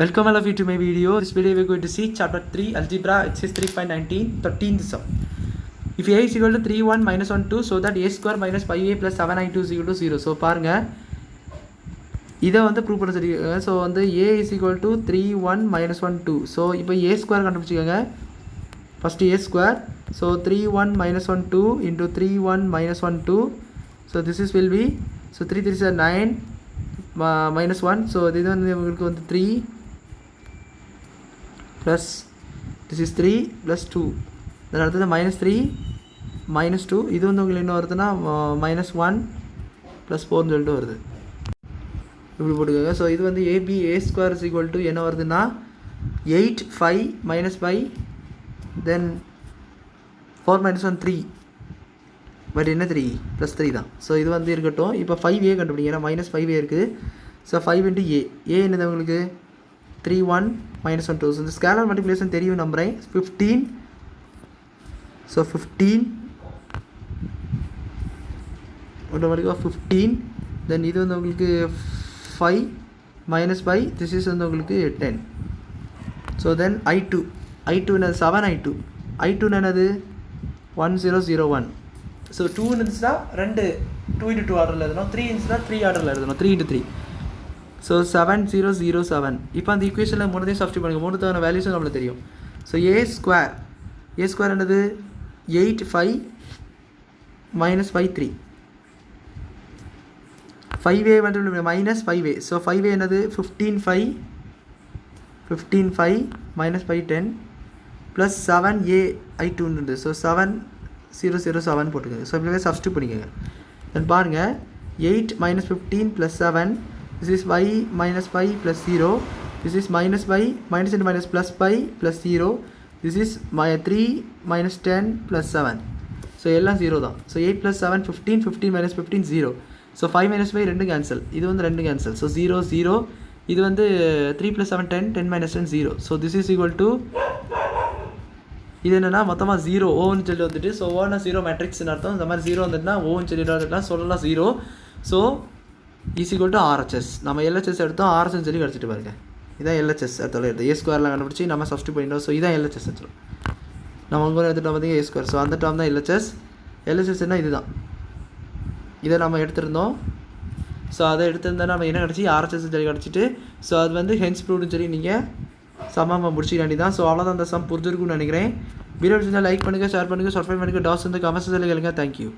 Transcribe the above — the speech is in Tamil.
Welcome all of you to my video. This video we are going to see chapter 3 algebra exercise 3.19 13th sum. If a is equal to 3 1 minus 1 2 so that a square minus 5a plus 7i2 is equal to 0. So பாருங்க இதை வந்து ப்ரூவ் பண்ண சொல்லியிருக்காங்க. ஸோ வந்து a is equal to 3 1 minus 1 2. So இப்போ a ஸ்கொயர் கண்டுபிடிச்சிக்கோங்க. First a square. So 3 1 minus 1 2 into 3 1 minus 1 2. So this is will be, so 3 3 is 9 minus 1. So இது வந்து உங்களுக்கு வந்து 3 plus this is 3 plus 2. then அடுத்தது minus 3 minus 2. இது வந்து உங்களுக்கு என்ன வருதுன்னா minus 1 plus 4 சொல்லிட்டு வருது. இப்படி போட்டுக்கோங்க. ஸோ இது வந்து AB A square is equal to என்ன வருதுன்னா 8 5 minus 5 then 4 minus 1 3. பட் என்ன 3 ப்ளஸ் 3 தான். ஸோ இது வந்து இருக்கட்டும். இப்போ 5a கண்டுபிடிங்க. ஏன்னா மைனஸ் 5a இருக்குது. ஸோ 5 into a என்னது உங்களுக்கு 3 1 minus 1 2. ஸோ இந்த ஸ்கேலர் மல்டிப்ளிகேஷன் தெரியும் நம்புகிறேன். 15. ஸோ 15 ஆட்டோமேட்டிக்காக 15. தென் இது வந்து உங்களுக்கு 5 minus 5. திஸ் இஸ் வந்து உங்களுக்கு 10. ஸோ தென் i2 என்னது 7i2. i2 என்னது 1001. ஸோ 2 இருந்துச்சுன்னா 2 into 2 ஆர்டரில் எழுதணும். 3 இருந்துச்சுன்னா 3 ஆர்டரில் எழுதணும். 3 into 3. ஸோ 7007. இப்போ அந்த ஈக்குவேஷனில் மூணுத்தையும் சப்ஸ்டிட் பண்ணுங்கள். மூணுத்தான வேல்யூஸும் நம்மளுக்கு தெரியும். ஸோ ஏ ஸ்கொயர் என்னது 8 5 minus 5 3. 5a வந்து மைனஸ் 5a. ஸோ 5a என்னது 15 5 minus 5 10 ப்ளஸ் 7a i2 இருந்தது. ஸோ 7007 போட்டுக்கோங்க. ஸோ இப்படிவே சப்ஸ்டிட் பண்ணிக்கோங்க. தென் பாருங்கள் 8 minus 15 plus 7. This is y minus 5 plus 0. This is minus y minus and minus plus 5 plus 0. This is 3 minus 10 plus 7. So எல்லாம் 0 தான். So 8 plus 7 15. 15 minus 15 0. So 5 minus 5 ரெண்டு கேன்சல். இது வந்து ரெண்டு கேன்சல். So 0 0. இது வந்து 3 plus 7 10. 10 minus 10 0. So this is equal to, இது என்னன்னா மொத்தமாக 0 ஓன்னு சொல்லி வந்துட்டு. ஸோ ஓனா 0 மேட்ரிக்ஸ்னு அர்த்தம். இந்த மாதிரி 0 வந்துட்டுனா ஓன்னு சொல்லி வந்துட்டுனா சொல்லலாம் 0. So is equal to RHS. நம்ம எல்ஹெச்எஸ் எடுத்தோம், ஆர்ஹெச்எஸ் சொல்லி கிடச்சிட்டு பாருங்க. இதான் எல்ஹெச்எஸ் எடுத்தாலும் எடுத்து ஏ ஸ்கொயர்லாம் கண்டுபிடிச்சி நம்ம சப்ஸ்டிட் பண்ணிட்டோம். ஸோ இதான் எல்ஹெச்எஸ் எடுத்துரும். நம்ம உங்க எடுத்துட்டோம் பார்த்தீங்க ஏ ஸ்கொயர். ஸோ அந்த டேர்ம் தான் எல்ஹெச்எஸ்னா இதுதான். இதை நம்ம எடுத்திருந்தோம். ஸோ அதை எடுத்திருந்தா நம்ம என்ன கிடச்சி ஆர்ஹெச்எஸ் சொல்லி கிடச்சிட்டு. ஸோ அது வந்து ஹென்ஸ் ப்ரூவ்னு சொல்லி நீங்கள் சம்மா முடிச்சிக்க வேண்டியதான். ஸோ அவ்வளோதான் அந்த சம் புரிஞ்சிருக்குன்னு நினைக்கிறேன். வீடியோ லைக் பண்ணுங்கள், ஷேர் பண்ணுங்கள், சப்ஸ்கிரைப் பண்ணுங்கள். டாஸ் வந்து கமெண்ட்ஸ் சொல்லி கேளுங்க. தேங்க்யூ.